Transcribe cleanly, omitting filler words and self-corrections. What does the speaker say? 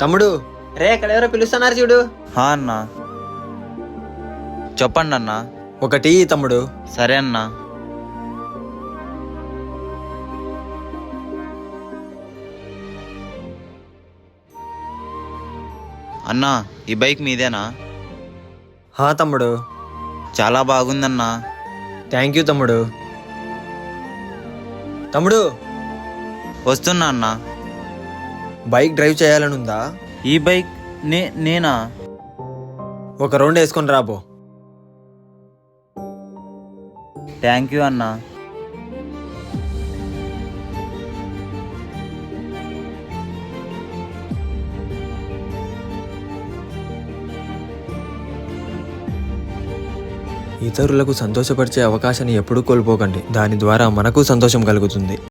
తమ్ముడు, రే ఇక్కడ ఎవరో పిలుస్తున్నారు చూడు. హా అన్న, చెప్పండి అన్న. ఒక టీ తమ్ముడు. సరే అన్న. అన్నా, ఈ బైక్ మీదేనా? హా తమ్ముడు. చాలా బాగుందన్నా. థ్యాంక్ యూ తమ్ముడు. తమ్ముడు, వస్తున్నా అన్నా. బైక్ డ్రైవ్ చేయాలనుందా? ఈ బైక్ నేనా? ఒక రౌండ్ వేసుకొని రాబో. థ్యాంక్ యూ అన్నా. ఇతరులకు సంతోషపరిచే అవకాశాన్ని ఎప్పుడూ కోల్పోకండి. దాని ద్వారా మనకు సంతోషం కలుగుతుంది.